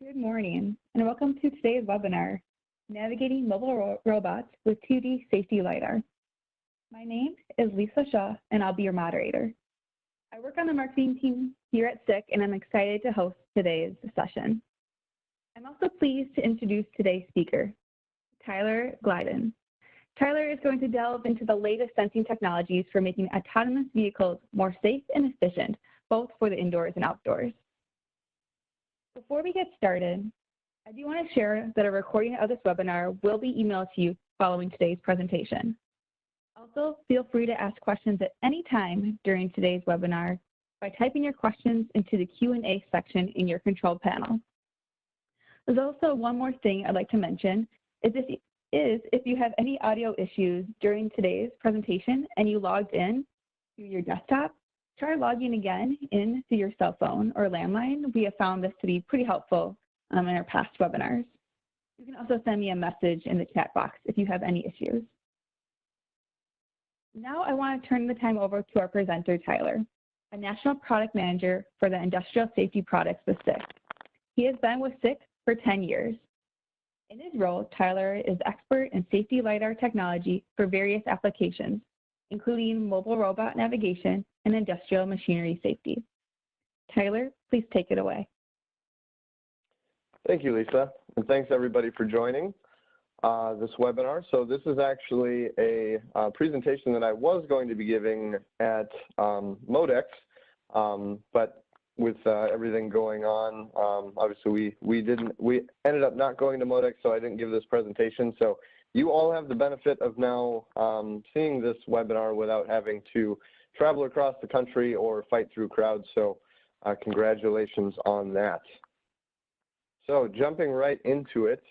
Good morning, and welcome to today's webinar, Navigating Mobile Robots with 2D Safety LiDAR. My name is Lisa Shaw, and I'll be your moderator. I work on the marketing team here at SICK, and I'm excited to host today's session. I'm also pleased to introduce today's speaker, Tyler Glyden. Tyler is going to delve into the latest sensing technologies for making autonomous vehicles more safe and efficient, both for the indoors and outdoors. Before we get started, I do want to share that a recording of this webinar will be emailed to you following today's presentation. Also, feel free to ask questions at any time during today's webinar by typing your questions into the Q&A section in your control panel. There's also one more thing I'd like to mention, is if you have any audio issues during today's presentation and you logged in through your desktop, try logging again in through your cell phone or landline. We have found this to be pretty helpful in our past webinars. You can also send me a message in the chat box if you have any issues. Now I want to turn the time over to our presenter, Tyler, a National Product Manager for the Industrial Safety Products with SICK. He has been with SICK for 10 years. In his role, Tyler is expert in safety LiDAR technology for various applications, including mobile robot navigation and industrial machinery safety. Tyler, please take it away. Thank you, Lisa, and thanks everybody for joining this webinar. So this is actually a presentation that I was going to be giving at MODEX, but with everything going on, obviously we ended up not going to MODEX, so I didn't give this presentation. So you all have the benefit of now seeing this webinar without having to travel across the country or fight through crowds, so congratulations on that. So jumping right into it,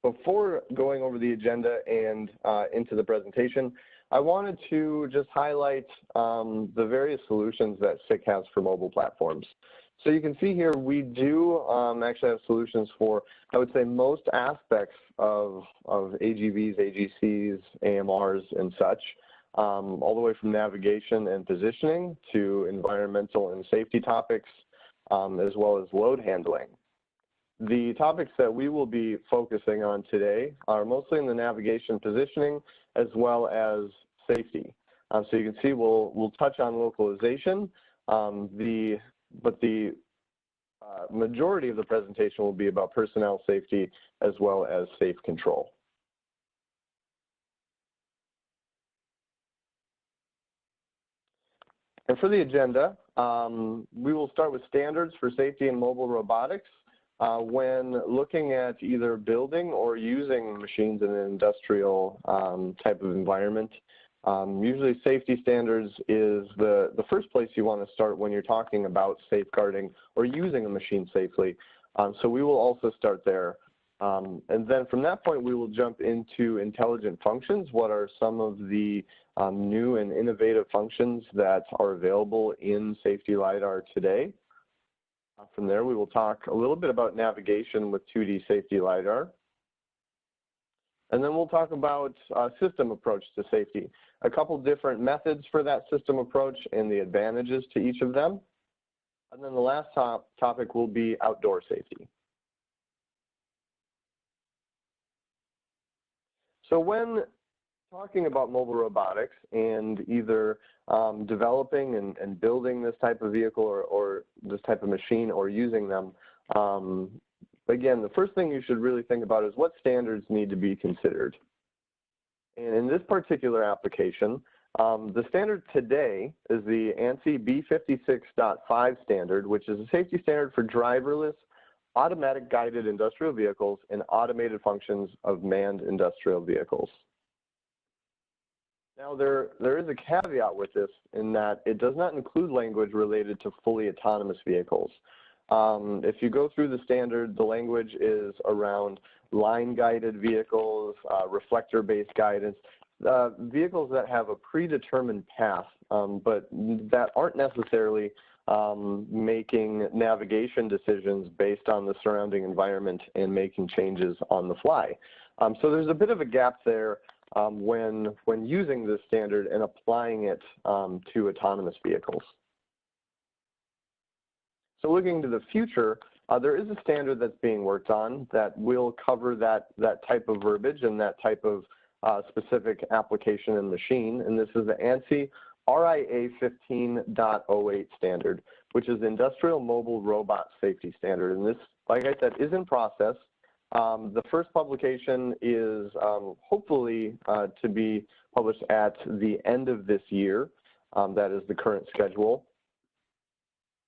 before going over the agenda and into the presentation, I wanted to just highlight the various solutions that SICK has for mobile platforms. So you can see here we do actually have solutions for, I would say, most aspects of AGVs, AGCs, AMRs, and such, all the way from navigation and positioning to environmental and safety topics, as well as load handling. The topics that we will be focusing on today are mostly in the navigation positioning as well as safety. So you can see we'll touch on localization, but the majority of the presentation will be about personnel safety as well as safe control. And for the agenda, we will start with standards for safety in mobile robotics when looking at either building or using machines in an industrial type of environment. Usually safety standards is the first place you want to start when you're talking about safeguarding or using a machine safely. So we will also start there. And then from that point, we will jump into intelligent functions. What are some of the new and innovative functions that are available in safety LiDAR today? From there, we will talk a little bit about navigation with 2D safety LiDAR. And then we'll talk about system approach to safety, a couple different methods for that system approach and the advantages to each of them. And then the last topic will be outdoor safety. So when talking about mobile robotics and either developing and building this type of vehicle or this type of machine or using them, again, the first thing you should really think about is what standards need to be considered. And in this particular application, the standard today is the ANSI B56.5 standard, which is a safety standard for driverless automatic guided industrial vehicles and automated functions of manned industrial vehicles. Now, there is a caveat with this in that it does not include language related to fully autonomous vehicles. If you go through the standard, the language is around line-guided vehicles, reflector-based guidance, vehicles that have a predetermined path, but that aren't necessarily making navigation decisions based on the surrounding environment and making changes on the fly. So there's a bit of a gap there when using this standard and applying it to autonomous vehicles. So looking to the future, There is a standard that's being worked on that will cover that type of verbiage and that type of specific application and machine, and this is the ANSI RIA 15.08 standard, which is Industrial Mobile Robot Safety Standard. And this, like I said, is in process. The first publication is hopefully to be published at the end of this year. That is the current schedule.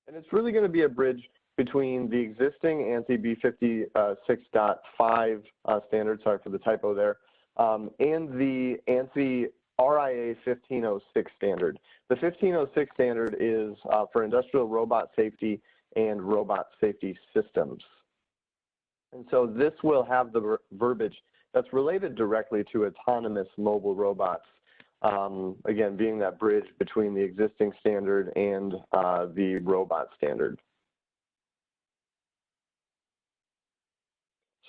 And it's really going to be a bridge between the existing ANSI B56.5 standard, sorry for the typo there, and the ANSI RIA 1506 standard. The 1506 standard is for industrial robot safety and robot safety systems. And so this will have the verbiage that's related directly to autonomous mobile robots, again, being that bridge between the existing standard and the robot standard.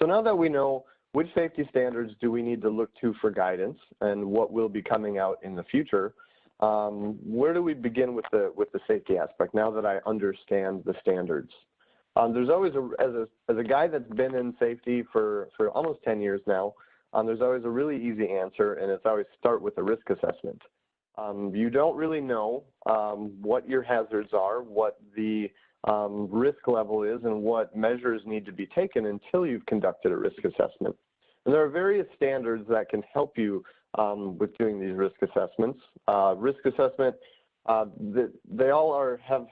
So now that we know which safety standards do we need to look to for guidance and what will be coming out in the future, where do we begin with the safety aspect now that I understand the standards? There's always, as a guy that's been in safety for almost 10 years now, there's always a really easy answer, and it's always start with a risk assessment. You don't really know what your hazards are, what the risk level is, and what measures need to be taken until you've conducted a risk assessment. And there are various standards that can help you with doing these risk assessments. Risk assessment, they all have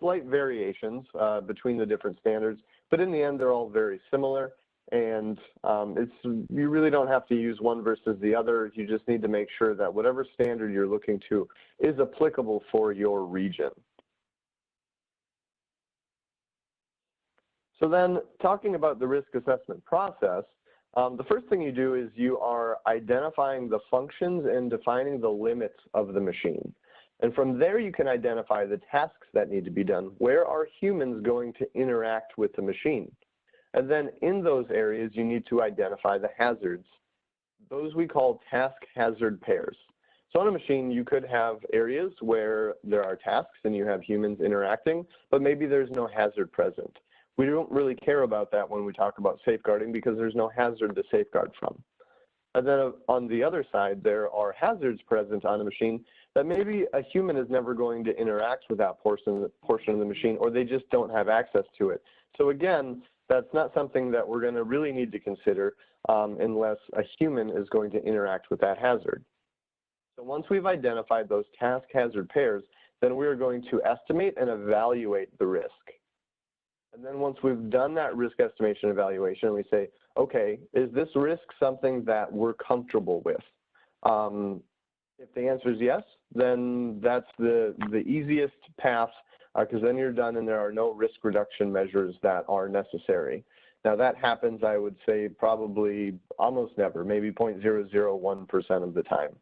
slight variations between the different standards, but in the end, they're all very similar. And you really don't have to use one versus the other. You just need to make sure that whatever standard you're looking to is applicable for your region. So then, talking about the risk assessment process, the first thing you do is you are identifying the functions and defining the limits of the machine. And from there, you can identify the tasks that need to be done. Where are humans going to interact with the machine? And then in those areas, you need to identify the hazards. Those we call task hazard pairs. So on a machine, you could have areas where there are tasks and you have humans interacting, but maybe there's no hazard present. We don't really care about that when we talk about safeguarding because there's no hazard to safeguard from. And then on the other side, there are hazards present on a machine that maybe a human is never going to interact with that portion of the machine, or they just don't have access to it. So again, that's not something that we're going to really need to consider unless a human is going to interact with that hazard. So once we've identified those task hazard pairs, then we're going to estimate and evaluate the risk. And then once we've done that risk estimation evaluation, we say, okay, is this risk something that we're comfortable with? If the answer is yes, then that's the easiest path because then you're done and there are no risk reduction measures that are necessary. Now that happens, I would say, probably almost never, maybe 0.001% of the time.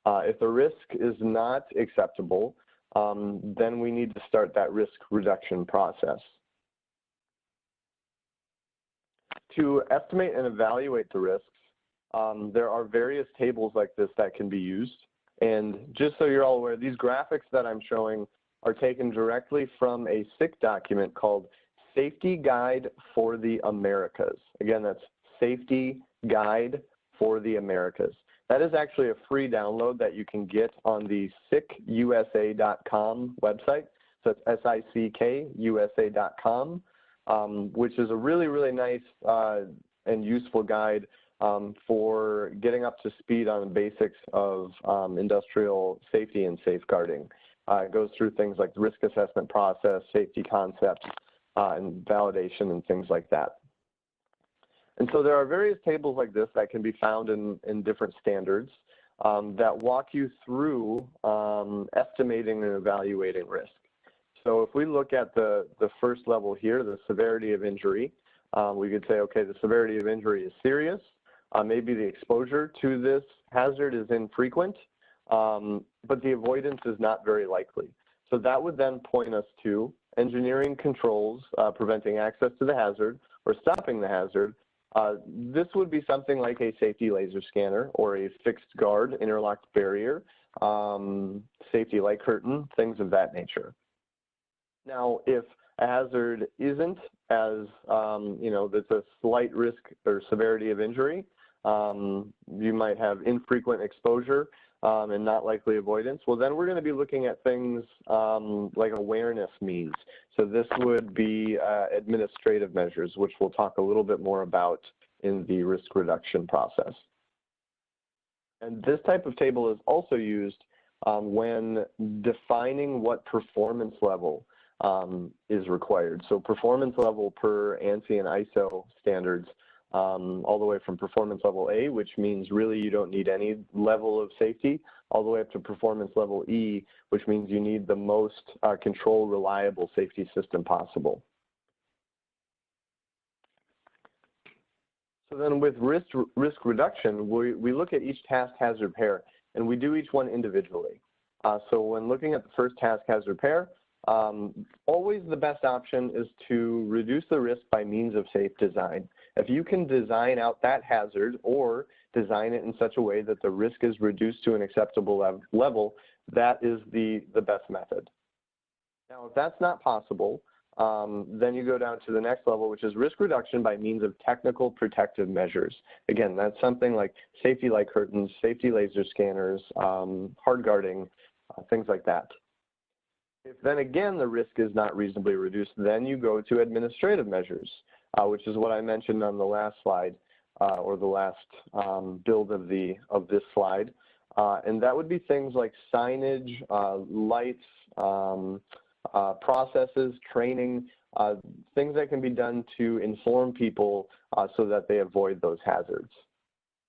If the risk is not acceptable, then we need to start that risk reduction process. To estimate and evaluate the risks, there are various tables like this that can be used. And just so you're all aware, these graphics that I'm showing are taken directly from a SIC document called Safety Guide for the Americas. Again, that's Safety Guide for the Americas. That is actually a free download that you can get on the sickusa.com website. So it's SICKUSA.com. Which is a really, really nice and useful guide for getting up to speed on the basics of industrial safety and safeguarding. It goes through things like the risk assessment process, safety concepts, and validation and things like that. And so there are various tables like this that can be found in different standards that walk you through estimating and evaluating risk. So if we look at the first level here, the severity of injury, we could say, okay, the severity of injury is serious. Maybe the exposure to this hazard is infrequent, but the avoidance is not very likely. So that would then point us to engineering controls preventing access to the hazard or stopping the hazard. This would be something like a safety laser scanner or a fixed guard interlocked barrier, safety light curtain, things of that nature. Now, if a hazard isn't as, there's a slight risk or severity of injury. You might have infrequent exposure and not likely avoidance. Well, then we're going to be looking at things like awareness means. So this would be administrative measures, which we'll talk a little bit more about in the risk reduction process. And this type of table is also used when defining what performance level is required. So performance level per ANSI and ISO standards, all the way from performance level A, which means really you don't need any level of safety, all the way up to performance level E, which means you need the most control reliable safety system possible. So then with risk reduction, we look at each task hazard pair, and we do each one individually. So when looking at the first task hazard pair, always the best option is to reduce the risk by means of safe design. If you can design out that hazard or design it in such a way that the risk is reduced to an acceptable level, that is the best method. Now, if that's not possible, then you go down to the next level, which is risk reduction by means of technical protective measures. Again, that's something like safety light curtains, safety laser scanners, hard guarding, things like that. If then again the risk is not reasonably reduced, then you go to administrative measures, which is what I mentioned on the last slide, or the last build of this slide. And that would be things like signage, lights, processes, training, things that can be done to inform people so that they avoid those hazards.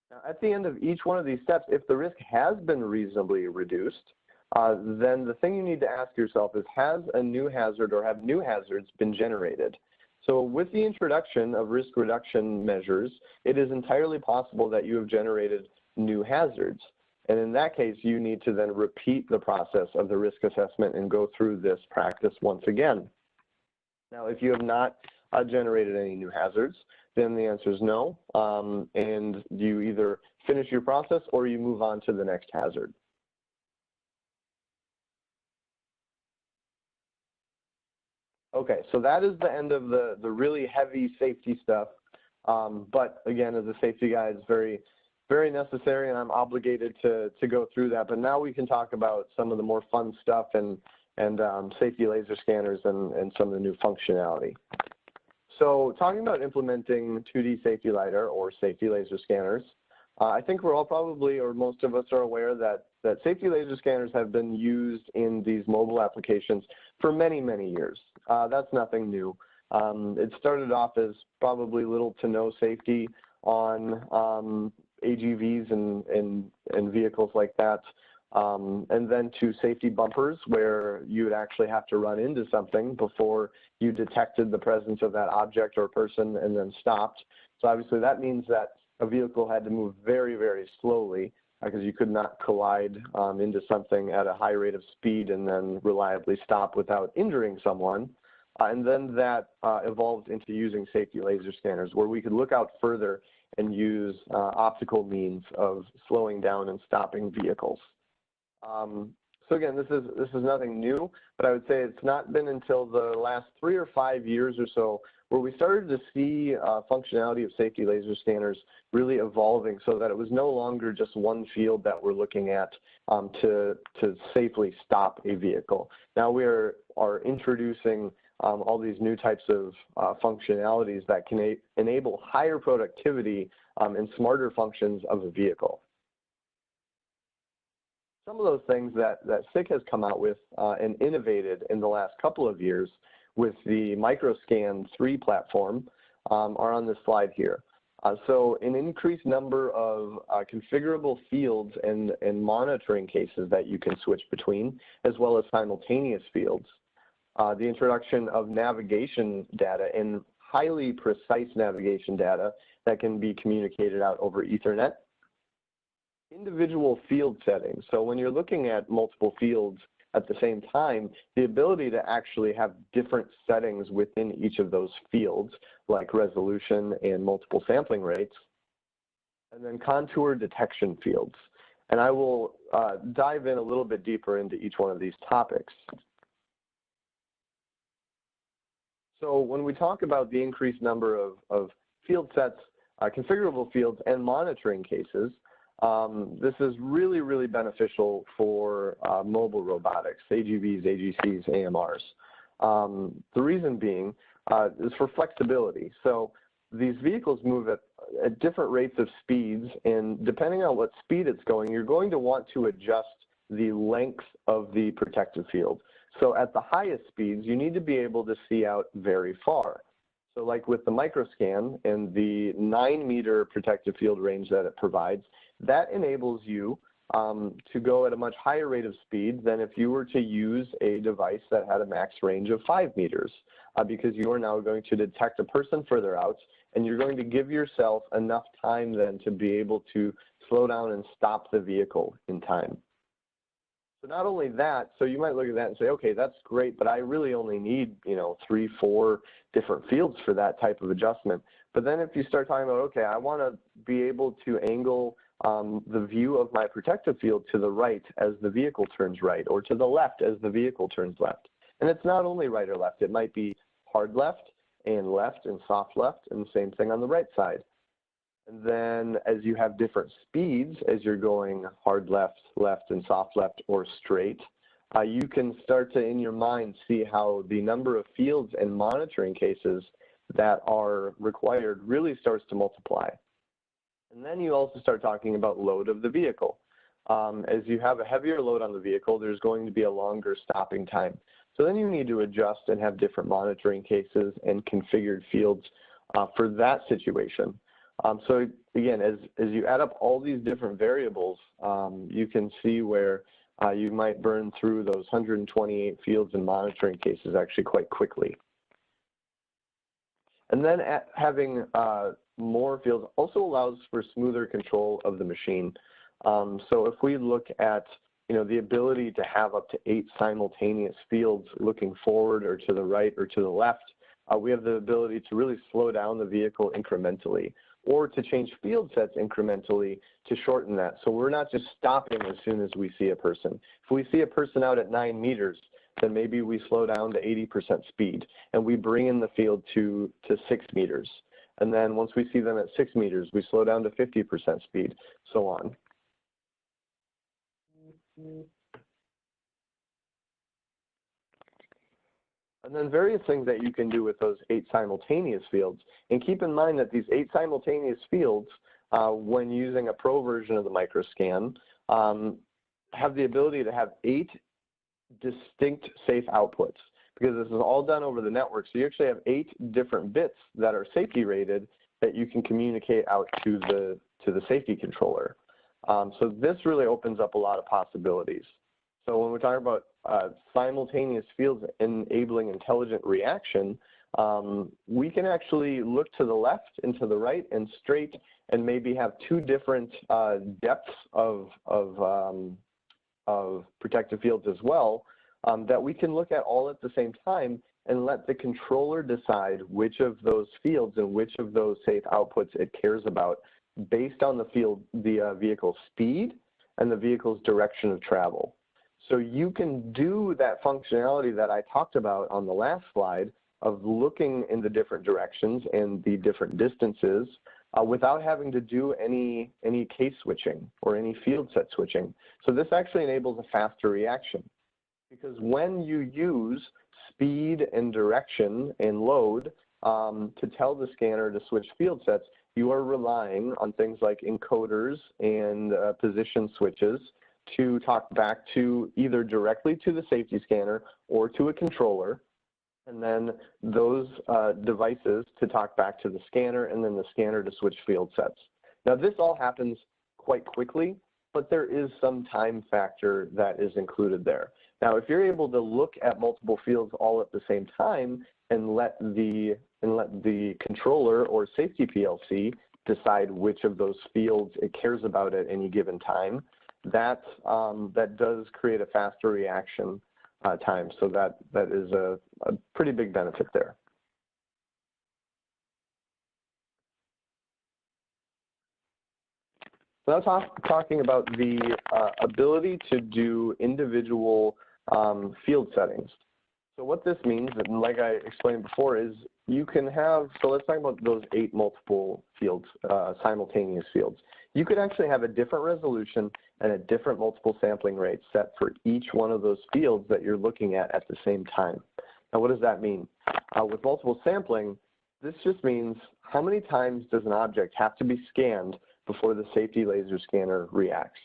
Now, at the end of each one of these steps, if the risk has been reasonably reduced, then the thing you need to ask yourself is, has a new hazard or have new hazards been generated? So with the introduction of risk reduction measures, it is entirely possible that you have generated new hazards. And in that case, you need to then repeat the process of the risk assessment and go through this practice once again. Now, if you have not generated any new hazards, then the answer is no, and you either finish your process or you move on to the next hazard. Okay, so that is the end of the really heavy safety stuff, but again, as a safety guy, it's very necessary, and I'm obligated to go through that. But now we can talk about some of the more fun stuff and safety laser scanners and some of the new functionality. So talking about implementing 2D safety LiDAR or safety laser scanners, I think we're all probably, or most of us are aware that safety laser scanners have been used in these mobile applications for many, many years. That's nothing new. It started off as probably little to no safety on AGVs and vehicles like that, and then to safety bumpers where you would actually have to run into something before you detected the presence of that object or person and then stopped. So obviously that means that a vehicle had to move very, very slowly because you could not collide into something at a high rate of speed and then reliably stop without injuring someone. And then that evolved into using safety laser scanners where we could look out further and use optical means of slowing down and stopping vehicles. So again, this is nothing new, but I would say it's not been until the last 3 or 5 years or so where we started to see functionality of safety laser scanners really evolving so that it was no longer just one field that we're looking at to safely stop a vehicle. Now we are introducing all these new types of functionalities that can enable higher productivity and smarter functions of a vehicle. Some of those things that SICK has come out with and innovated in the last couple of years with the MicroScan 3 platform are on this slide here. So an increased number of configurable fields and monitoring cases that you can switch between, as well as simultaneous fields. The introduction of navigation data and highly precise navigation data that can be communicated out over Ethernet. Individual field settings. So when you're looking at multiple fields at the same time, the ability to actually have different settings within each of those fields, like resolution and multiple sampling rates, and then contour detection fields. And I will dive in a little bit deeper into each one of these topics. So when we talk about the increased number of field sets, configurable fields, and monitoring cases, this is really, really beneficial for mobile robotics, AGVs, AGCs, AMRs. The reason being is for flexibility. So these vehicles move at different rates of speeds, and depending on what speed it's going, you're going to want to adjust the length of the protective field. So at the highest speeds, you need to be able to see out very far. So like with the microscan and the 9-meter protective field range that it provides, that enables you to go at a much higher rate of speed than if you were to use a device that had a max range of 5 meters, because you are now going to detect a person further out, and you're going to give yourself enough time then to be able to slow down and stop the vehicle in time. So not only that, so you might look at that and say, okay, that's great, but I really only need, 3, 4 different fields for that type of adjustment. But then if you start talking about, okay, I want to be able to angle the view of my protective field to the right as the vehicle turns right, or to the left as the vehicle turns left. And it's not only right or left, it might be hard left and soft left, and the same thing on the right side. And then as you have different speeds, as you're going hard left, left, and soft left, or straight, you can start to, in your mind, see how the number of fields and monitoring cases that are required really starts to multiply. And then you also start talking about load of the vehicle. As you have a heavier load on the vehicle, there's going to be a longer stopping time. So then you need to adjust and have different monitoring cases and configured fields for that situation. So again, as you add up all these different variables, you can see where you might burn through those 128 fields and monitoring cases actually quite quickly. And then having more fields also allows for smoother control of the machine. So if we look at the ability to have up to 8 simultaneous fields looking forward or to the right or to the left, we have the ability to really slow down the vehicle incrementally, or to change field sets incrementally to shorten that. So we're not just stopping as soon as we see a person. If we see a person out at 9 meters, then maybe we slow down to 80% speed, and we bring in the field to 6 meters. And then once we see them at 6 meters, we slow down to 50% speed, so on. And then various things that you can do with those 8 simultaneous fields. And keep in mind that these 8 simultaneous fields, when using a pro version of the microscan, have the ability to have 8 distinct safe outputs, because this is all done over the network. So you actually have 8 different bits that are safety rated that you can communicate out to the safety controller. So this really opens up a lot of possibilities. So when we're talking about simultaneous fields enabling intelligent reaction, we can actually look to the left and to the right and straight, and maybe have 2 different depths of protective fields as well, that we can look at all at the same time and let the controller decide which of those fields and which of those safe outputs it cares about based on the vehicle's speed and the vehicle's direction of travel. So you can do that functionality that I talked about on the last slide of looking in the different directions and the different distances without having to do any case switching or any field set switching. So this actually enables a faster reaction, because when you use speed and direction and load to tell the scanner to switch field sets, you are relying on things like encoders and position switches to talk back to either directly to the safety scanner or to a controller, and then those devices to talk back to the scanner, and then the scanner to switch field sets. Now this all happens quite quickly, but there is some time factor that is included there. Now if you're able to look at multiple fields all at the same time and let the controller or safety PLC decide which of those fields it cares about at any given time, that does create a faster reaction time. So that is a pretty big benefit there. So now talking about the ability to do individual field settings. So what this means, and like I explained before, is you can have, so let's talk about those 8 multiple fields, simultaneous fields. You could actually have a different resolution and a different multiple sampling rate set for each one of those fields that you're looking at the same time. Now, what does that mean? With multiple sampling, this just means how many times does an object have to be scanned before the safety laser scanner reacts?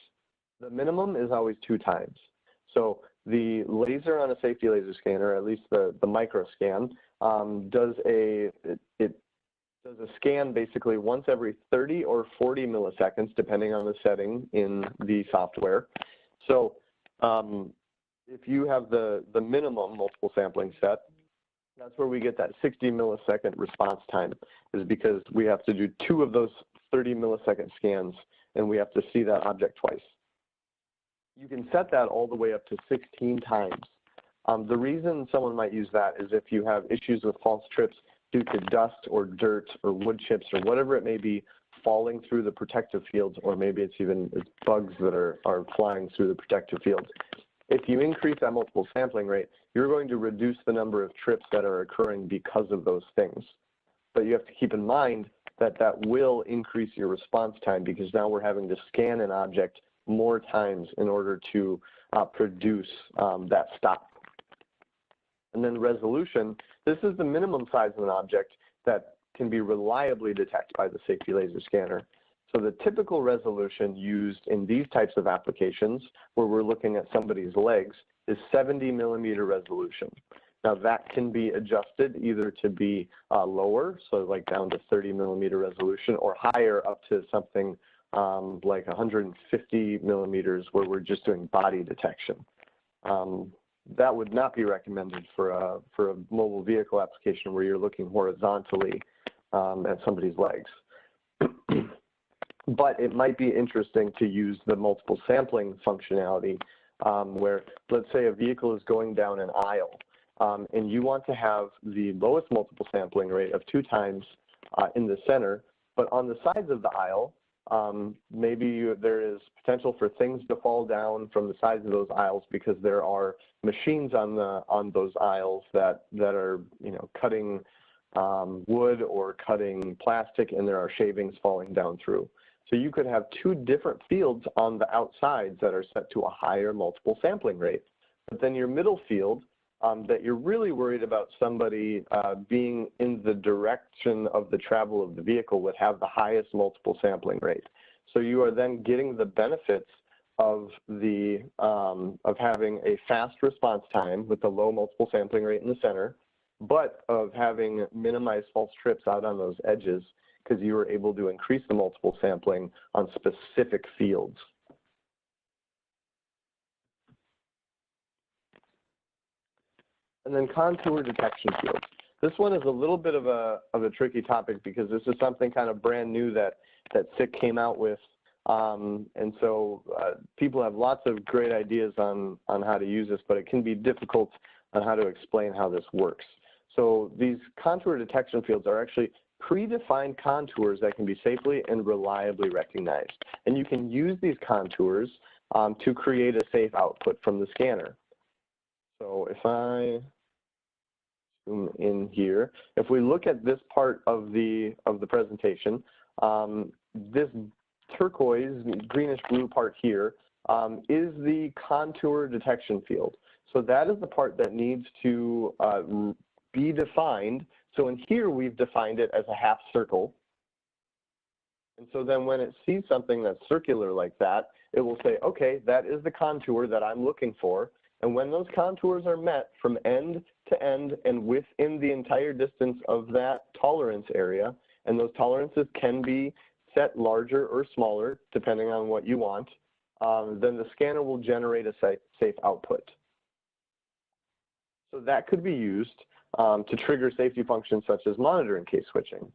The minimum is always 2 times. So the laser on a safety laser scanner, at least the micro scan, does a scan basically once every 30 or 40 milliseconds, depending on the setting in the software. So if you have the minimum multiple sampling set, that's where we get that 60 millisecond response time, is because we have to do 2 of those 30 millisecond scans, and we have to see that object twice. You can set that all the way up to 16 times. The reason someone might use that is if you have issues with false trips due to dust or dirt or wood chips or whatever it may be falling through the protective fields, or maybe it's bugs that are flying through the protective fields. If you increase that multiple sampling rate, you're going to reduce the number of trips that are occurring because of those things. But you have to keep in mind that that will increase your response time, because now we're having to scan an object more times in order to produce that stop. And then resolution, this is the minimum size of an object that can be reliably detected by the safety laser scanner. So the typical resolution used in these types of applications, where we're looking at somebody's legs, is 70 millimeter resolution. Now that can be adjusted either to be lower, so like down to 30 millimeter resolution, or higher up to something like 150 millimeters, where we're just doing body detection. That would not be recommended for a mobile vehicle application where you're looking horizontally at somebody's legs. But it might be interesting to use the multiple sampling functionality where, let's say, a vehicle is going down an aisle and you want to have the lowest multiple sampling rate of 2 times in the center, but on the sides of the aisle, maybe there is potential for things to fall down from the sides of those aisles because there are machines on those aisles that are, you know, cutting wood or cutting plastic, and there are shavings falling down through. So you could have 2 different fields on the outsides that are set to a higher multiple sampling rate. But then your middle field, that you're really worried about somebody being in the direction of the travel of the vehicle, would have the highest multiple sampling rate. So you are then getting the benefits of of having a fast response time with the low multiple sampling rate in the center, but of having minimized false trips out on those edges, because you were able to increase the multiple sampling on specific fields. And then contour detection fields. This one is a little bit of a tricky topic, because this is something kind of brand new that SICK came out with. And so people have lots of great ideas on how to use this, but it can be difficult on how to explain how this works. So these contour detection fields are actually predefined contours that can be safely and reliably recognized. And you can use these contours to create a safe output from the scanner. So if I zoom in here, if we look at this part of the presentation, this turquoise, greenish blue part here is the contour detection field. So that is the part that needs to be defined. So in here, we've defined it as a half circle. And so then when it sees something that's circular like that, it will say, okay, that is the contour that I'm looking for. And when those contours are met from end to end and within the entire distance of that tolerance area, and those tolerances can be set larger or smaller depending on what you want, then the scanner will generate a safe output. So that could be used to trigger safety functions such as monitor and case switching.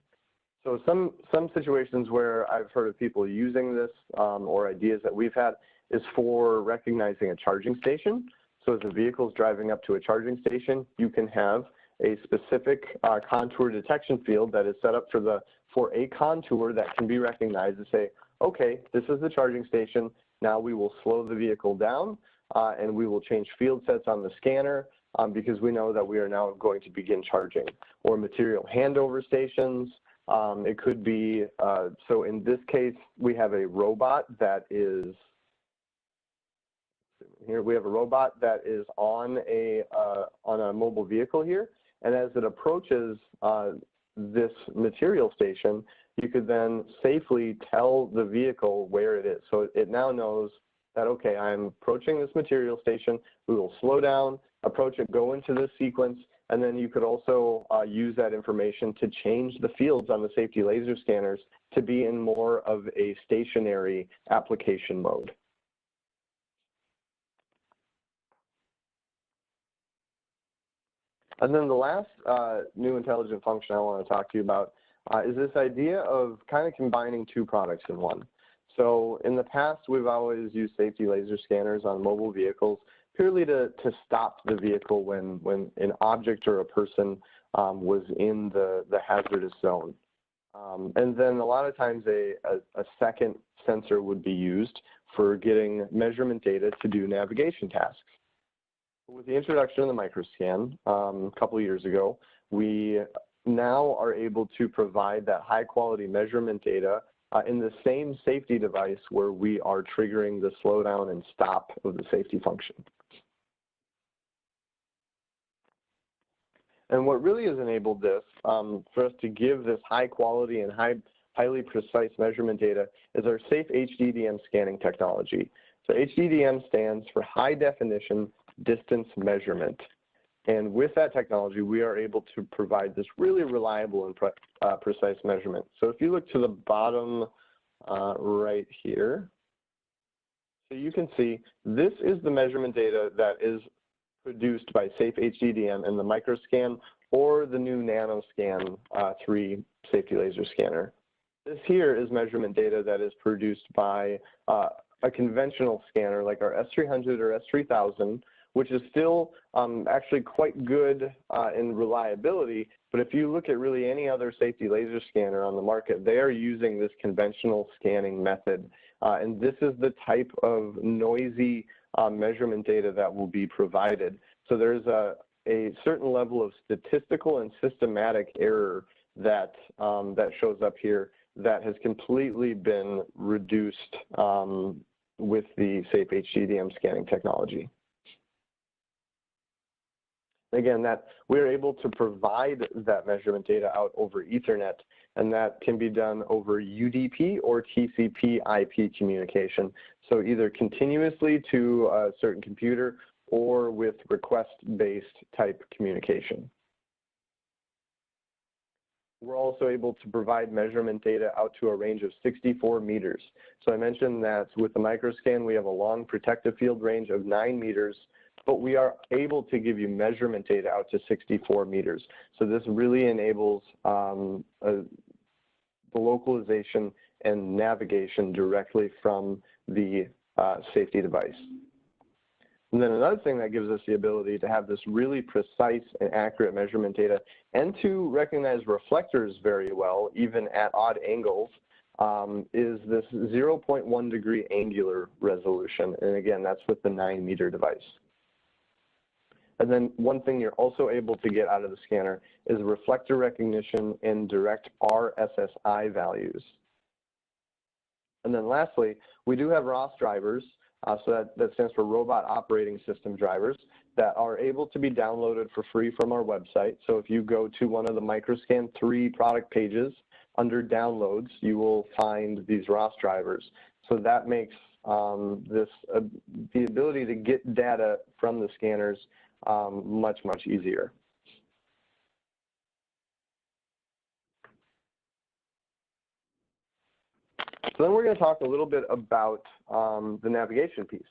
So some situations where I've heard of people using this or ideas that we've had is for recognizing a charging station. So as a vehicle is driving up to a charging station, you can have a specific contour detection field that is set up for a contour that can be recognized and say, okay, this is the charging station. Now we will slow the vehicle down and we will change field sets on the scanner because we know that we are now going to begin charging, or material handover stations. It could be, so in this case, we have a robot that is, here we have a robot that is on a mobile vehicle here, and as it approaches this material station, you could then safely tell the vehicle where it is. So it now knows that, okay, I'm approaching this material station, we will slow down, approach it, go into this sequence, and then you could also use that information to change the fields on the safety laser scanners to be in more of a stationary application mode. And then the last new intelligent function I want to talk to you about is this idea of kind of combining two products in one. So in the past, we've always used safety laser scanners on mobile vehicles purely to stop the vehicle when an object or a person was in the hazardous zone. And then a lot of times a second sensor would be used for getting measurement data to do navigation tasks. With the introduction of the microscan a couple of years ago, we now are able to provide that high quality measurement data in the same safety device where we are triggering the slowdown and stop of the safety function. And what really has enabled this for us to give this high quality and highly precise measurement data is our safe HDDM scanning technology. So HDDM stands for high definition distance measurement. And with that technology, we are able to provide this really reliable and precise measurement. So if you look to the bottom right here, so you can see this is the measurement data that is produced by Safe HDDM in the microscan or the new NanoScan 3 safety laser scanner. This here is measurement data that is produced by a conventional scanner like our S300 or S3000, which is still actually quite good in reliability. But if you look at really any other safety laser scanner on the market, they are using this conventional scanning method. And this is the type of noisy measurement data that will be provided. So there's a certain level of statistical and systematic error that, that shows up here that has completely been reduced with the Safe HDDM scanning technology. Again, that we're able to provide that measurement data out over Ethernet, and that can be done over UDP or TCP IP communication. So either continuously to a certain computer or with request-based type communication. We're also able to provide measurement data out to a range of 64 meters. So I mentioned that with the microscan, we have a long protective field range of 9 meters, but we are able to give you measurement data out to 64 meters. So this really enables the localization and navigation directly from the safety device. And then another thing that gives us the ability to have this really precise and accurate measurement data and to recognize reflectors very well, even at odd angles, is this 0.1 degree angular resolution. And again, that's with the 9 meter device. And then one thing you're also able to get out of the scanner is reflector recognition and direct RSSI values. And then lastly, we do have ROS drivers, so that stands for Robot Operating System drivers, that are able to be downloaded for free from our website. So if you go to one of the microscan 3 product pages, under downloads, you will find these ROS drivers. So that makes the ability to get data from the scanners much, much easier. So then we're going to talk a little bit about the navigation piece.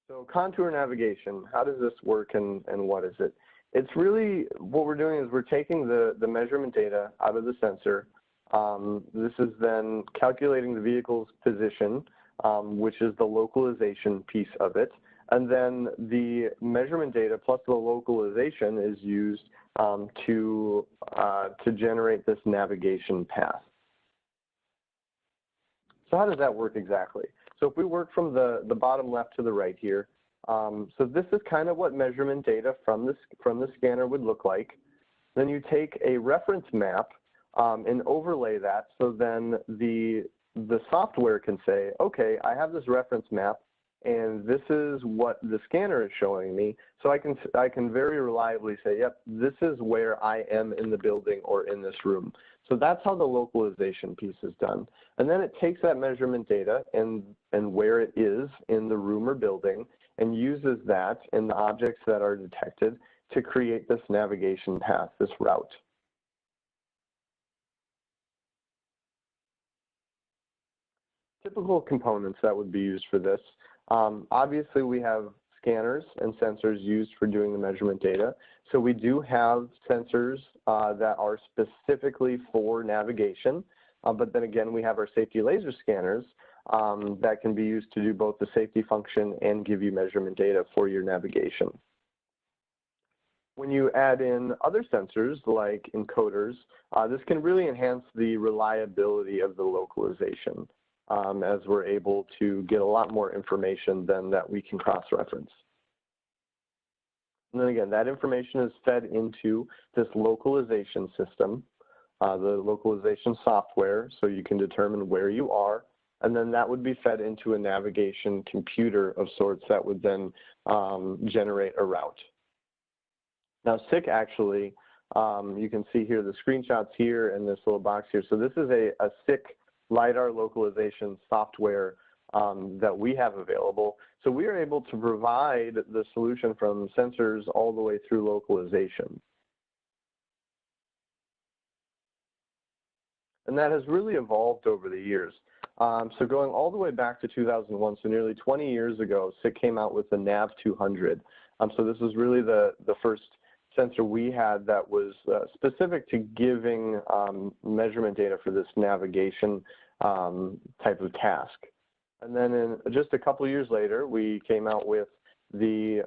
So contour navigation, how does this work and what is it? It's really, what we're doing is we're taking the measurement data out of the sensor. This is then calculating the vehicle's position, which is the localization piece of it. And then the measurement data plus the localization is used to generate this navigation path. So how does that work exactly? So if we work from the bottom left to the right here, So this is kind of what measurement data from the scanner would look like. Then you take a reference map and overlay that, so then the software can say, okay, I have this reference map, and this is what the scanner is showing me. So I can very reliably say, yep, this is where I am in the building or in this room. So that's how the localization piece is done. And then it takes that measurement data and where it is in the room or building and uses that in the objects that are detected to create this navigation path, this route. Typical components that would be used for this. Obviously, we have scanners and sensors used for doing the measurement data. So we do have sensors that are specifically for navigation, but then again, we have our safety laser scanners that can be used to do both the safety function and give you measurement data for your navigation. When you add in other sensors like encoders, this can really enhance the reliability of the localization, as we're able to get a lot more information than that we can cross-reference. And then again, that information is fed into this localization system, the localization software, so you can determine where you are, and then that would be fed into a navigation computer of sorts that would then generate a route. Now, SICK actually, you can see here the screenshots here in this little box here. So this is a SICK LiDAR localization software that we have available. So we are able to provide the solution from sensors all the way through localization. And that has really evolved over the years. So going all the way back to 2001, so nearly 20 years ago, SICK came out with the NAV 200. So this was really the first sensor we had that was specific to giving measurement data for this navigation type of task. And then in just a couple of years later, we came out with the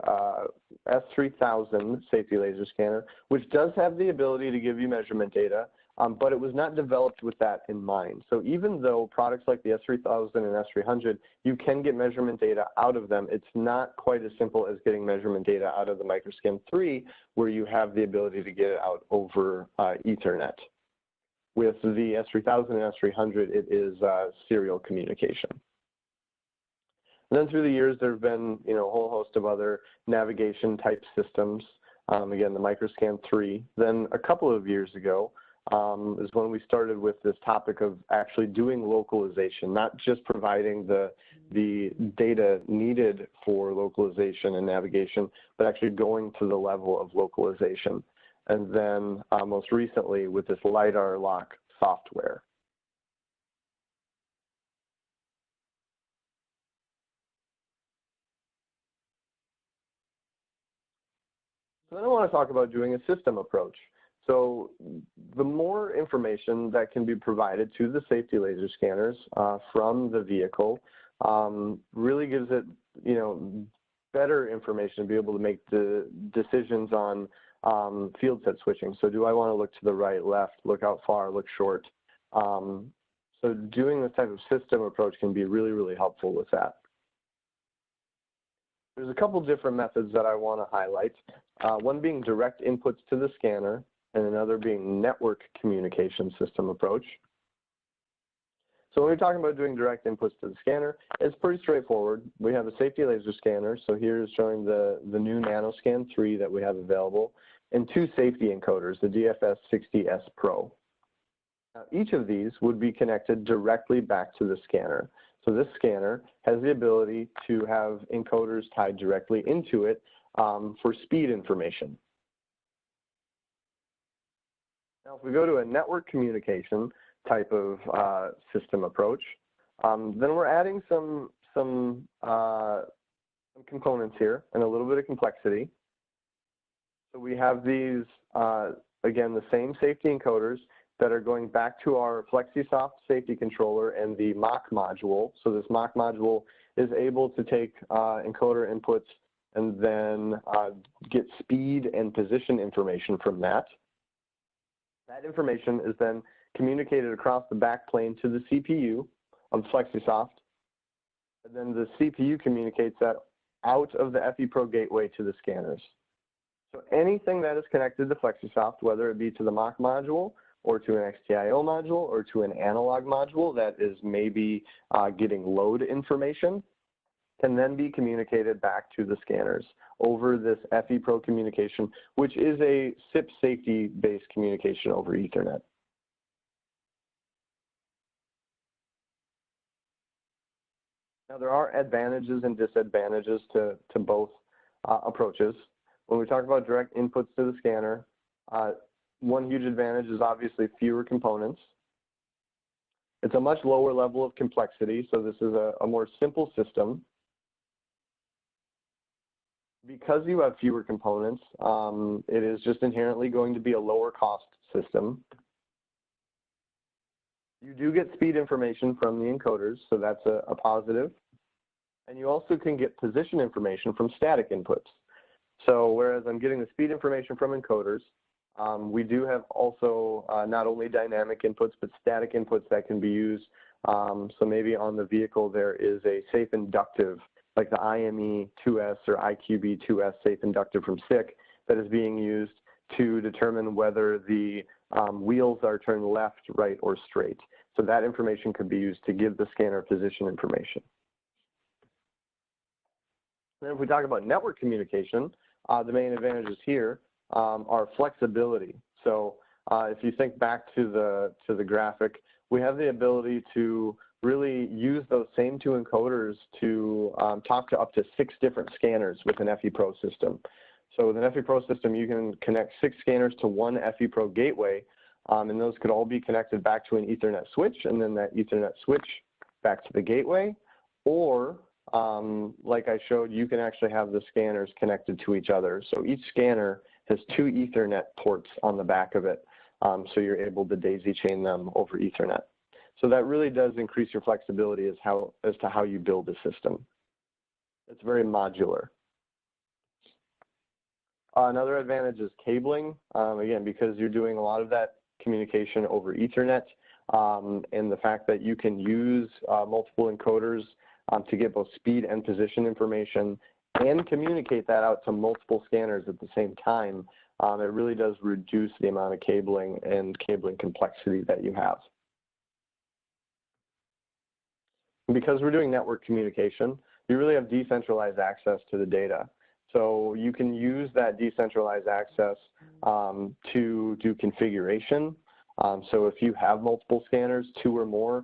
S3000 safety laser scanner, which does have the ability to give you measurement data, but it was not developed with that in mind. So even though products like the S3000 and S300, you can get measurement data out of them, it's not quite as simple as getting measurement data out of the Microscan 3, where you have the ability to get it out over Ethernet. With the S3000 and S300, it is serial communication. And then through the years, there have been a whole host of other navigation type systems. Again, the Microscan 3. Then a couple of years ago is when we started with this topic of actually doing localization, not just providing the data needed for localization and navigation, but actually going to the level of localization. And then most recently with this LiDAR lock software. So then I want to talk about doing a system approach. So the more information that can be provided to the safety laser scanners from the vehicle really gives it, better information to be able to make the decisions on field set switching. So do I want to look to the right, left, look out far, look short? So doing this type of system approach can be really, really helpful with that. There's a couple different methods that I want to highlight. One being direct inputs to the scanner, and another being network communication system approach. So when we're talking about doing direct inputs to the scanner, it's pretty straightforward. We have a safety laser scanner. So here is showing the new NanoScan 3 that we have available, and two safety encoders, the DFS60S Pro. Now, each of these would be connected directly back to the scanner. So this scanner has the ability to have encoders tied directly into it for speed information. Now, if we go to a network communication type of system approach, then we're adding some components here and a little bit of complexity. So we have these, again, the same safety encoders that are going back to our FlexiSoft safety controller and the MOC module. So this MOC module is able to take encoder inputs and then get speed and position information from that. That information is then communicated across the backplane to the CPU of FlexiSoft. And then the CPU communicates that out of the FePro gateway to the scanners. So anything that is connected to FlexiSoft, whether it be to the mock module or to an XTIO module or to an analog module that is maybe getting load information, can then be communicated back to the scanners over this FePro communication, which is a SIP safety-based communication over Ethernet. Now, there are advantages and disadvantages to both approaches. When we talk about direct inputs to the scanner, one huge advantage is obviously fewer components. It's a much lower level of complexity, so this is a more simple system. Because you have fewer components, it is just inherently going to be a lower cost system. You do get speed information from the encoders, so that's a positive. And you also can get position information from static inputs. So whereas I'm getting the speed information from encoders, we do have also not only dynamic inputs, but static inputs that can be used. So maybe on the vehicle there is a safe inductive, like the IME2S or IQB2S safe inductive from SICK that is being used to determine whether the wheels are turned left, right, or straight. So that information could be used to give the scanner position information. Then if we talk about network communication, the main advantages here are flexibility. So if you think back to the graphic, we have the ability to really use those same two encoders to talk to up to 6 different scanners with an FePro system. So with an FePro system, you can connect 6 scanners to one FePro gateway, and those could all be connected back to an Ethernet switch, and then that Ethernet switch back to the gateway. Or, like I showed, you can actually have the scanners connected to each other. So each scanner has 2 Ethernet ports on the back of it, so you're able to daisy chain them over Ethernet. So that really does increase your flexibility as to how you build a system. It's very modular. Another advantage is cabling. Again, because you're doing a lot of that communication over Ethernet, and the fact that you can use multiple encoders to get both speed and position information and communicate that out to multiple scanners at the same time, it really does reduce the amount of cabling and cabling complexity that you have. Because we're doing network communication, you really have decentralized access to the data. So you can use that decentralized access to do configuration. So if you have multiple scanners, 2 or more,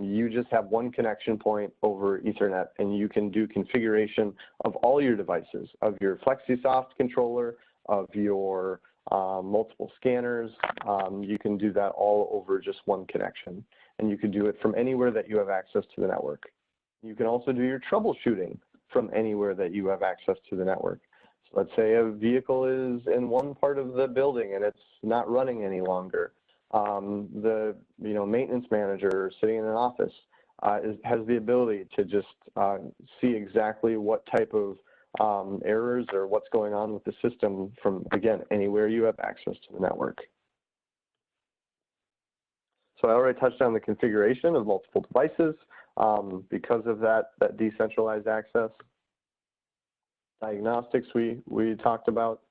you just have one connection point over Ethernet, and you can do configuration of all your devices, of your FlexiSoft controller, of your multiple scanners. You can do that all over just one connection. And you can do it from anywhere that you have access to the network. You can also do your troubleshooting from anywhere that you have access to the network. So let's say a vehicle is in one part of the building and it's not running any longer. The maintenance manager sitting in an office has the ability to just see exactly what type of errors or what's going on with the system from, again, anywhere you have access to the network. So I already touched on the configuration of multiple devices because of that decentralized access. Diagnostics we talked about.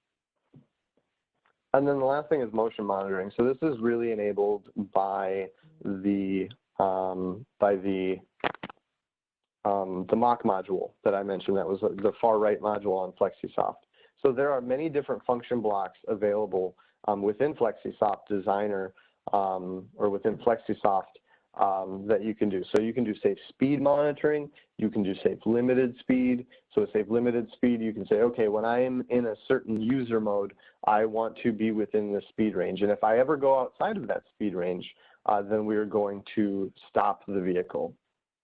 And then the last thing is motion monitoring. So this is really enabled by the mock module that I mentioned. That was the far right module on FlexiSoft. So there are many different function blocks available within FlexiSoft Designer or within FlexiSoft that you can do. So you can do safe speed monitoring, you can do safe limited speed. So a safe limited speed, you can say, okay, when I'm in a certain user mode, I want to be within the speed range. And if I ever go outside of that speed range, then we are going to stop the vehicle.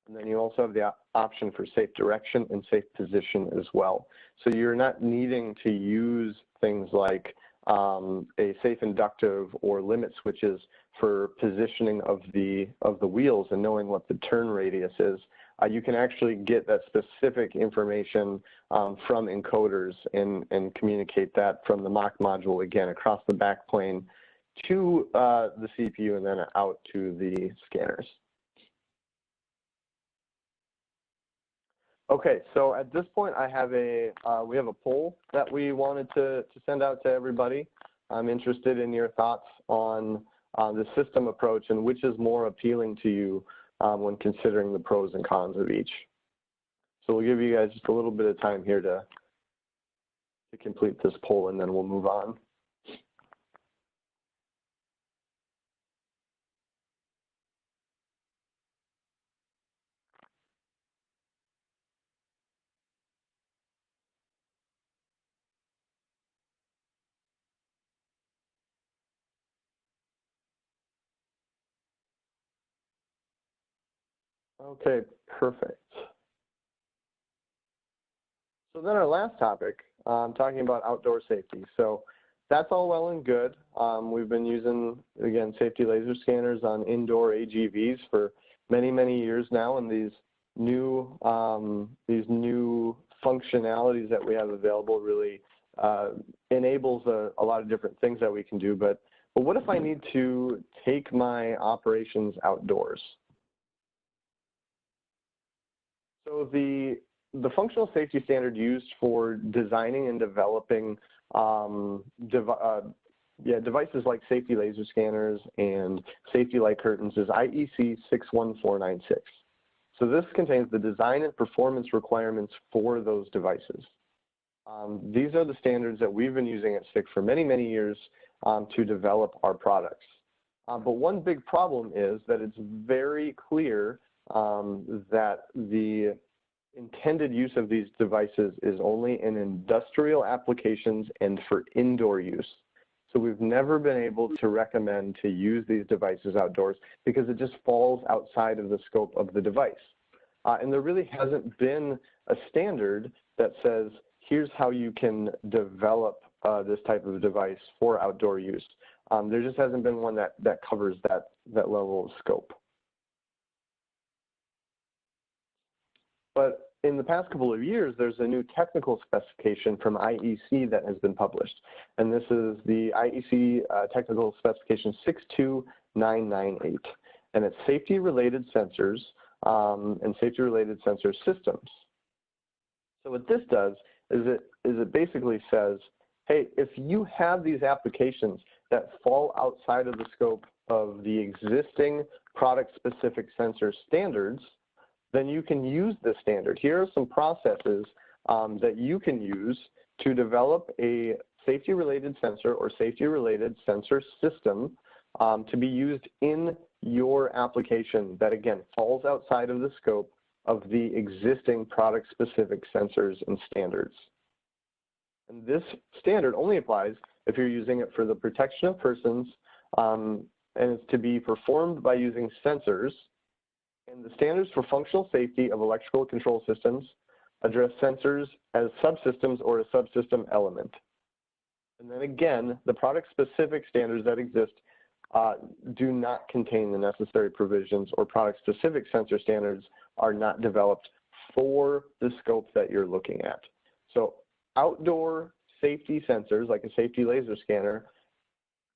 And then you also have the option for safe direction and safe position as well. So you're not needing to use things like a safe inductive or limit switches for positioning of the wheels and knowing what the turn radius is. You can actually get that specific information from encoders and communicate that from the mock module, again, across the backplane to the CPU and then out to the scanners. Okay, so at this point, I have we have a poll that we wanted to send out to everybody. I'm interested in your thoughts on the system approach and which is more appealing to you when considering the pros and cons of each. So we'll give you guys just a little bit of time here to complete this poll, and then we'll move on. Okay, perfect. So then our last topic, talking about outdoor safety. So that's all well and good. We've been using, again, safety laser scanners on indoor AGVs for many, many years now, and these new functionalities that we have available really enables a lot of different things that we can do. But what if I need to take my operations outdoors? So the functional safety standard used for designing and developing devices like safety laser scanners and safety light curtains is IEC 61496. So this contains the design and performance requirements for those devices. These are the standards that we've been using at SICK for many, many years to develop our products. But one big problem is that it's very clear that the intended use of these devices is only in industrial applications and for indoor use. So we've never been able to recommend to use these devices outdoors because it just falls outside of the scope of the device. And there really hasn't been a standard that says, here's how you can develop this type of device for outdoor use. There just hasn't been one that covers that level of scope. But in the past couple of years, there's a new technical specification from IEC that has been published. And this is the IEC technical specification 62998. And it's safety-related sensors and safety-related sensor systems. So what this does is it basically says, hey, if you have these applications that fall outside of the scope of the existing product-specific sensor standards, then you can use this standard. Here are some processes that you can use to develop a safety-related sensor or safety-related sensor system to be used in your application that, again, falls outside of the scope of the existing product-specific sensors and standards. And this standard only applies if you're using it for the protection of persons, and it's to be performed by using sensors. And the standards for functional safety of electrical control systems address sensors as subsystems or a subsystem element. And then again, the product-specific standards that exist do not contain the necessary provisions, or product-specific sensor standards are not developed for the scope that you're looking at. So outdoor safety sensors, like a safety laser scanner,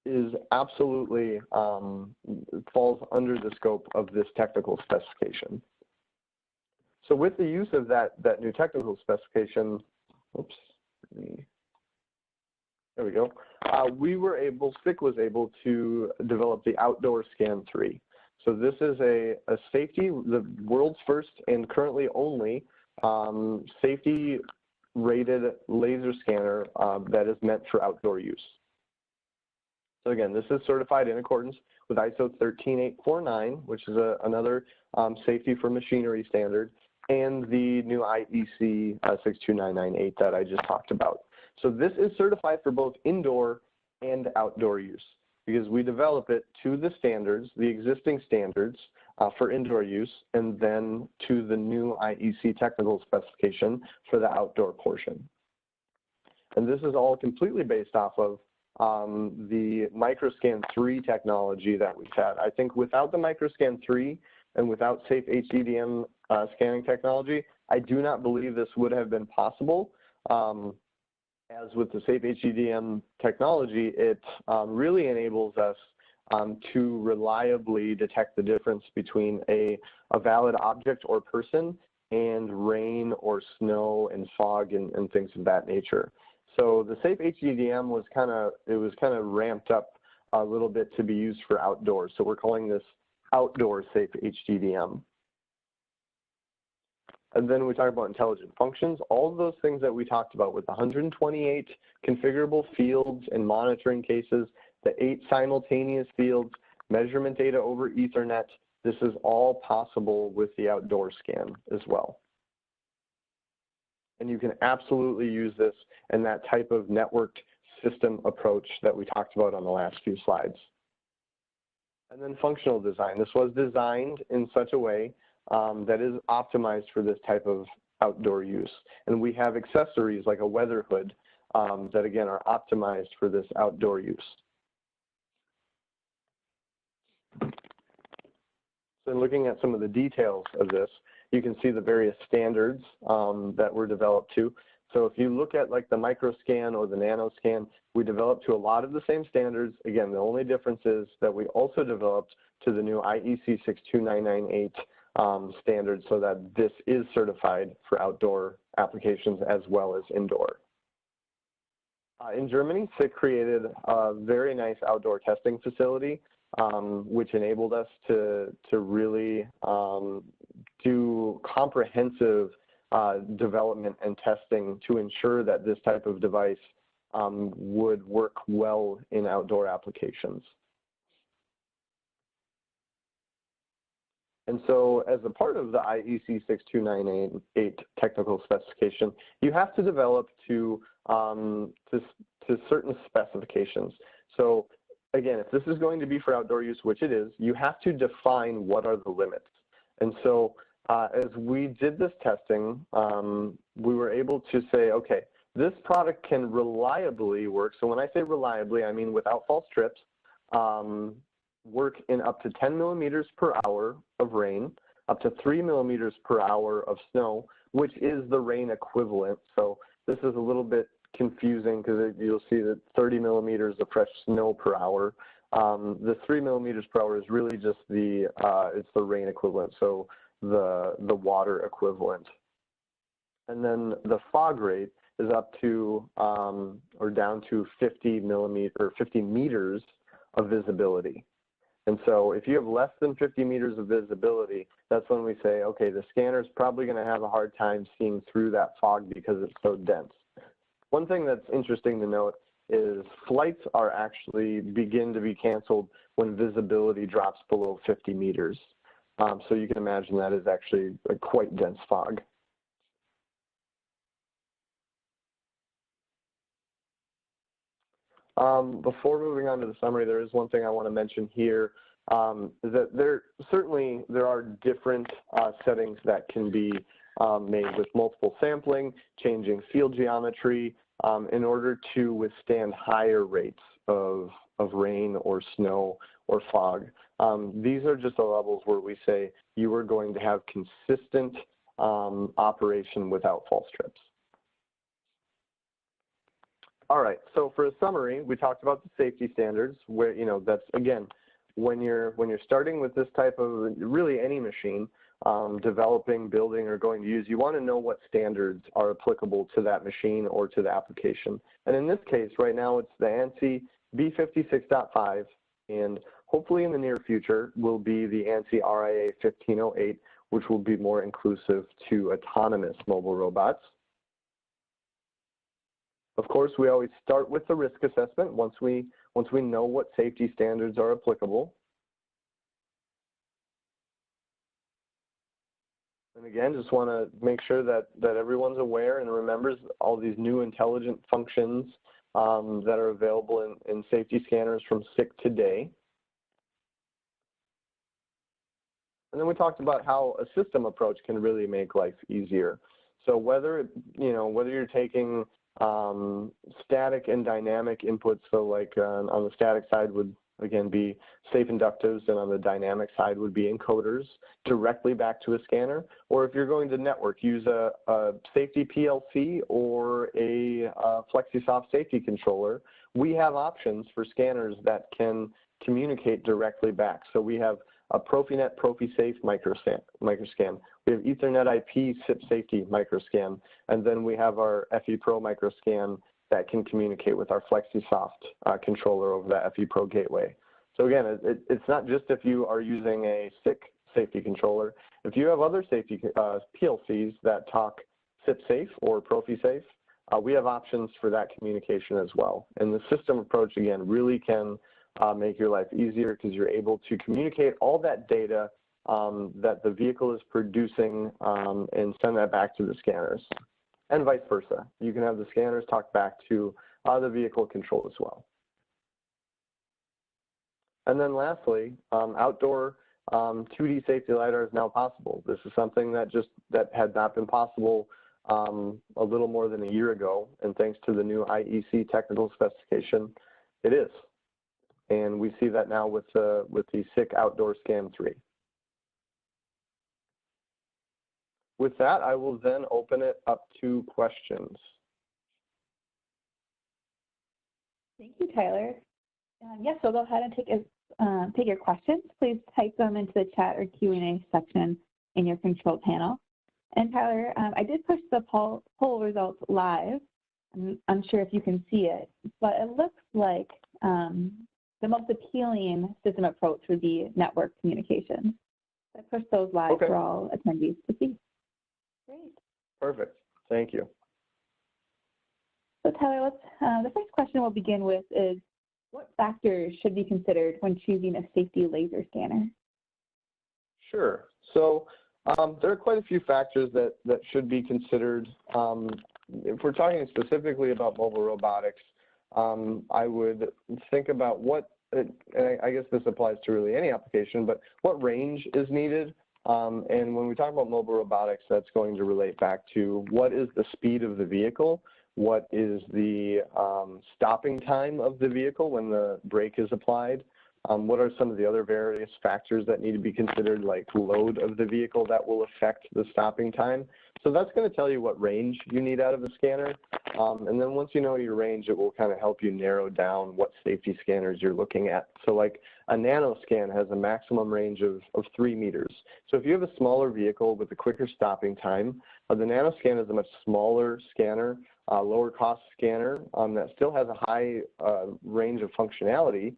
is absolutely falls under the scope of this technical specification. So with the use of that new technical specification, there we go. SICK was able to develop the Outdoor Scan 3. So this is a safety, the world's first and currently only safety rated laser scanner that is meant for outdoor use. So again, this is certified in accordance with ISO 13849, which is another safety for machinery standard, and the new IEC 62998 that I just talked about. So this is certified for both indoor and outdoor use because we develop it to the standards, the existing standards for indoor use, and then to the new IEC technical specification for the outdoor portion. And this is all completely based off of the Microscan 3 technology that we've had. I think without the Microscan 3 and without safe HDDM scanning technology, I do not believe this would have been possible. As with the safe HDDM technology, it really enables us to reliably detect the difference between a valid object or person and rain or snow and fog and things of that nature. So the Safe HDDM was kind of ramped up a little bit to be used for outdoors. So we're calling this outdoor Safe HDDM. And then we talk about intelligent functions. All of those things that we talked about with 128 configurable fields and monitoring cases, the 8 simultaneous fields, measurement data over Ethernet, this is all possible with the outdoor scan as well. And you can absolutely use this in that type of networked system approach that we talked about on the last few slides. And then functional design. This was designed in such a way that is optimized for this type of outdoor use. And we have accessories like a weather hood that, again, are optimized for this outdoor use. So looking at some of the details of this, you can see the various standards that were developed to. So if you look at like the microscan or the nanoscan, we developed to a lot of the same standards. Again, the only difference is that we also developed to the new IEC 62998 standard so that this is certified for outdoor applications as well as indoor. In Germany, SICK created a very nice outdoor testing facility which enabled us to really do comprehensive development and testing to ensure that this type of device would work well in outdoor applications. And so as a part of the IEC 62998 technical specification, you have to develop to certain specifications. So again, if this is going to be for outdoor use, which it is, you have to define what are the limits. And so as we did this testing, we were able to say, okay, this product can reliably work. So when I say reliably, I mean without false trips, work in up to 10 millimeters per hour of rain, up to 3 millimeters per hour of snow, which is the rain equivalent. So this is a little bit confusing because you'll see that 30 millimeters of fresh snow per hour. The 3 millimeters per hour is really just it's the rain equivalent, so the water equivalent. And then the fog rate is up to or down to 50 meters of visibility. And so if you have less than 50 meters of visibility, that's when we say, okay, the scanner is probably going to have a hard time seeing through that fog because it's so dense. One thing that's interesting to note is flights are actually begin to be canceled when visibility drops below 50 meters. So you can imagine that is actually a quite dense fog. Before moving on to the summary, there is one thing I want to mention here, is that there are different settings that can be made with multiple sampling, changing field geometry in order to withstand higher rates of rain or snow or fog. These are just the levels where we say you are going to have consistent operation without false trips. All right, so for a summary, we talked about the safety standards where, that's, again, when you're starting with this type of, really any machine, developing, building, or going to use, you want to know what standards are applicable to that machine or to the application. And in this case, right now, it's the ANSI B56.5, and hopefully in the near future will be the ANSI RIA 1508, which will be more inclusive to autonomous mobile robots. Of course, we always start with the risk assessment once we know what safety standards are applicable. And again, just want to make sure that everyone's aware and remembers all these new intelligent functions that are available in safety scanners from SICK today. And then we talked about how a system approach can really make life easier. So whether you're taking static and dynamic inputs, so like on the static side would again be safe inductives, and on the dynamic side would be encoders directly back to a scanner, or if you're going to network, use a safety PLC or a FlexiSoft safety controller. We have options for scanners that can communicate directly back. So we have a Profinet ProfiSafe microscan. We have Ethernet IP SIP safety microscan, and then we have our FE Pro microscan that can communicate with our FlexiSoft controller over that FE Pro gateway. So again, it's not just if you are using a SIC safety controller. If you have other safety PLCs that talk SIP safe or ProfiSafe, we have options for that communication as well. And the system approach, again, really can make your life easier because you're able to communicate all that data that the vehicle is producing and send that back to the scanners, and vice versa. You can have the scanners talk back to the vehicle control as well. And then lastly, outdoor 2D safety LiDAR is now possible. This is something that had not been possible a little more than a year ago, and thanks to the new IEC technical specification, it is. And we see that now with the SIC Outdoor Scan 3. With that, I will then open it up to questions. Thank you, Tyler. Yes, so go ahead and take your questions. Please type them into the chat or Q&A section in your control panel. And Tyler, I did push the poll results live. I'm unsure if you can see it, but it looks like the most appealing system approach would be network communication. So I pushed those live for all attendees to see. Great. Perfect. Thank you. So Tyler, the first question we'll begin with is, what factors should be considered when choosing a safety laser scanner? Sure. So there are quite a few factors that should be considered. If we're talking specifically about mobile robotics, I would think about and I guess this applies to really any application, but what range is needed. And when we talk about mobile robotics, that's going to relate back to what is the speed of the vehicle, what is the stopping time of the vehicle when the brake is applied, what are some of the other various factors that need to be considered, like load of the vehicle that will affect the stopping time. So that's going to tell you what range you need out of the scanner. And then once you know your range, it will kind of help you narrow down what safety scanners you're looking at. So like a nanoscan has a maximum range of 3 meters. So if you have a smaller vehicle with a quicker stopping time, the nanoscan is a much smaller scanner, lower cost scanner that still has a high range of functionality,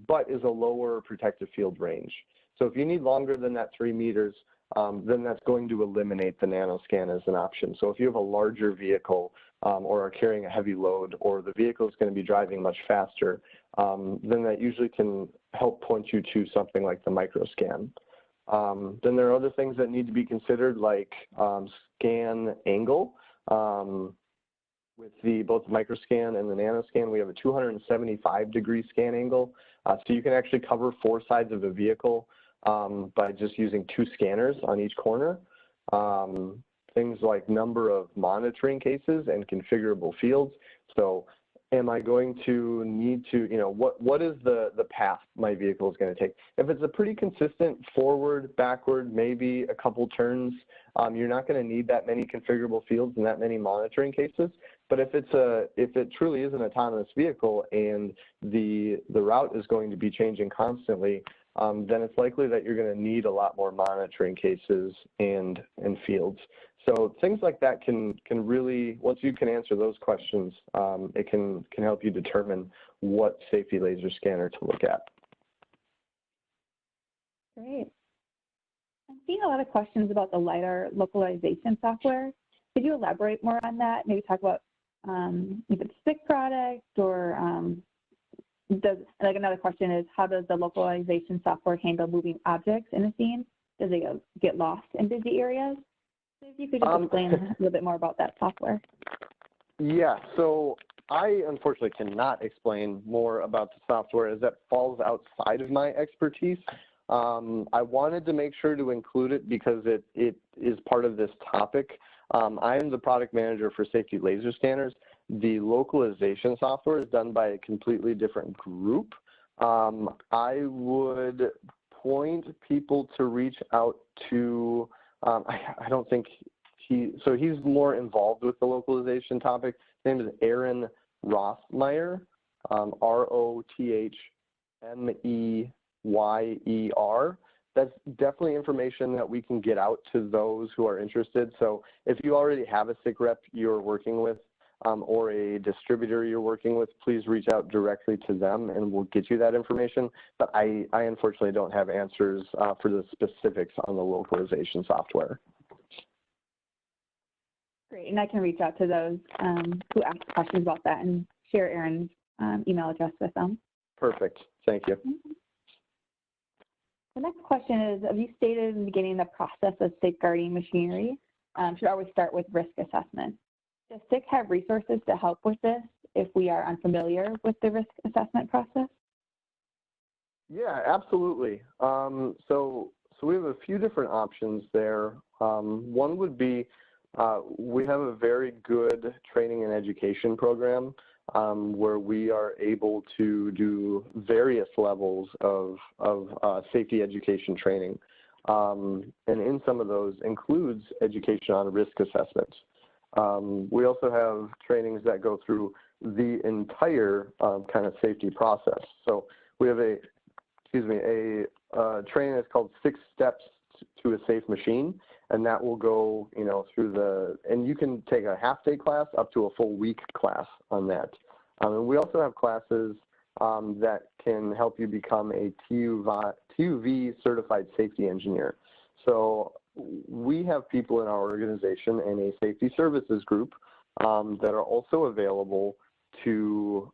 but is a lower protective field range. So if you need longer than that 3 meters, then that's going to eliminate the nanoscan as an option. So if you have a larger vehicle or are carrying a heavy load, or the vehicle is going to be driving much faster, then that usually can help point you to something like the microscan. Then there are other things that need to be considered, like scan angle. With both the microscan and the nanoscan, we have a 275-degree scan angle. So you can actually cover 4 sides of the vehicle by just using 2 scanners on each corner. Things like number of monitoring cases and configurable fields. So am I going to need to, what is the path my vehicle is going to take? If it's a pretty consistent forward, backward, maybe a couple turns, you're not going to need that many configurable fields and that many monitoring cases. But if it truly is an autonomous vehicle and the route is going to be changing constantly, then it's likely that you're going to need a lot more monitoring cases and fields. So things like that can really, once you can answer those questions, it can help you determine what safety laser scanner to look at. Great. I'm seeing a lot of questions about the LiDAR localization software. Could you elaborate more on that? Maybe talk about if it's a SIC product, or like another question is, how does the localization software handle moving objects in a scene? Does it get lost in busy areas? So if you could just explain a little bit more about that software. Yeah, so I unfortunately cannot explain more about the software, as that falls outside of my expertise. I wanted to make sure to include it because it is part of this topic. I am the product manager for safety laser scanners. The localization software is done by a completely different group. I would point people to reach out to, I don't think so he's more involved with the localization topic. His name is Aaron Rothmeyer, YER. That's definitely information that we can get out to those who are interested. So if you already have a SICK rep you're working with or a distributor you're working with, please reach out directly to them and we'll get you that information. But I unfortunately don't have answers for the specifics on the localization software. Great, and I can reach out to those who ask questions about that and share Aaron's email address with them. Perfect, thank you. The next question is, as you stated in the beginning, the process of safeguarding machinery should always start with risk assessment. Does SICK have resources to help with this if we are unfamiliar with the risk assessment process? Yeah, absolutely. So we have a few different options there. One would be we have a very good training and education program where we are able to do various levels of safety education training. And in some of those includes education on risk assessment. We also have trainings that go through the entire kind of safety process. So we have a training that's called 6 Steps to a Safe Machine, and that will go, through and you can take a half-day class up to a full week class on that. And we also have classes that can help you become a TUV certified safety engineer. So we have people in our organization in a safety services group that are also available to,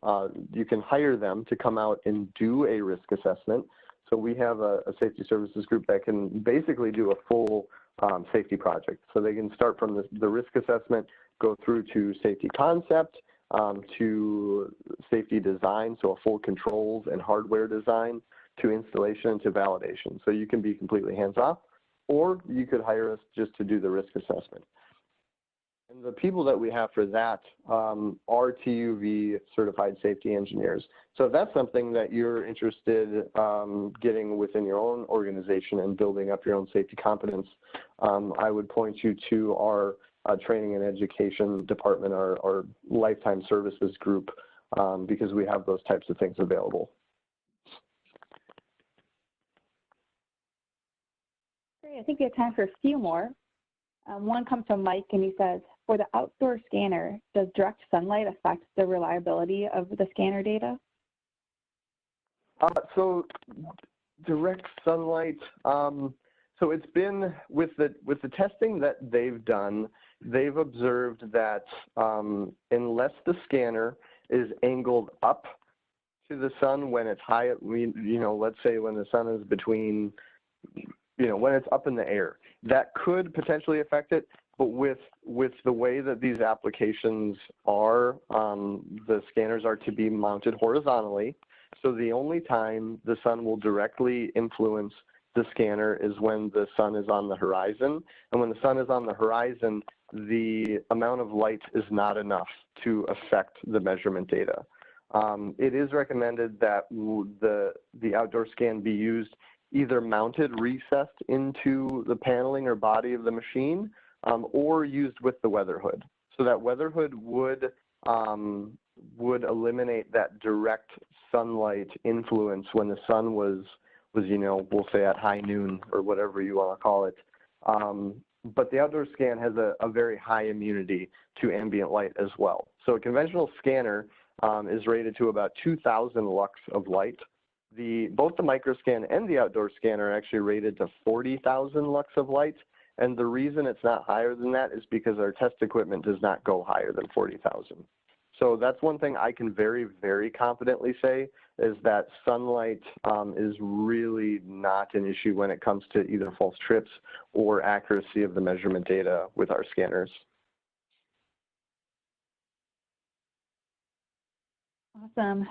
you can hire them to come out and do a risk assessment. So we have a safety services group that can basically do a full safety project. So they can start from the risk assessment, go through to safety concept, to safety design, so a full controls and hardware design, to installation, to validation. So you can be completely hands-off, or you could hire us just to do the risk assessment. And the people that we have for that are TUV certified safety engineers. So if that's something that you're interested getting within your own organization and building up your own safety competence, I would point you to our training and education department, our lifetime services group, because we have those types of things available. Great, I think we have time for a few more. One comes from Mike, and he says, for the outdoor scanner, does direct sunlight affect the reliability of the scanner data? So direct sunlight, so it's been with the testing that they've done, they've observed that unless the scanner is angled up to the sun when it's high, let's say when the sun is between, when it's up in the air, that could potentially affect it. But with the way that these applications are, the scanners are to be mounted horizontally. So the only time the sun will directly influence the scanner is when the sun is on the horizon. And when the sun is on the horizon, the amount of light is not enough to affect the measurement data. It is recommended that the outdoor scan be used either mounted, recessed into the paneling or body of the machine, or used with the weather hood. So that weather hood would eliminate that direct sunlight influence when the sun was we'll say at high noon or whatever you want to call it. But the outdoor scan has a very high immunity to ambient light as well. So a conventional scanner is rated to about 2,000 lux of light. Both the microscan and the outdoor scan are actually rated to 40,000 lux of light. And the reason it's not higher than that is because our test equipment does not go higher than 40,000. So that's one thing I can very, very confidently say is that sunlight is really not an issue when it comes to either false trips or accuracy of the measurement data with our scanners. Awesome.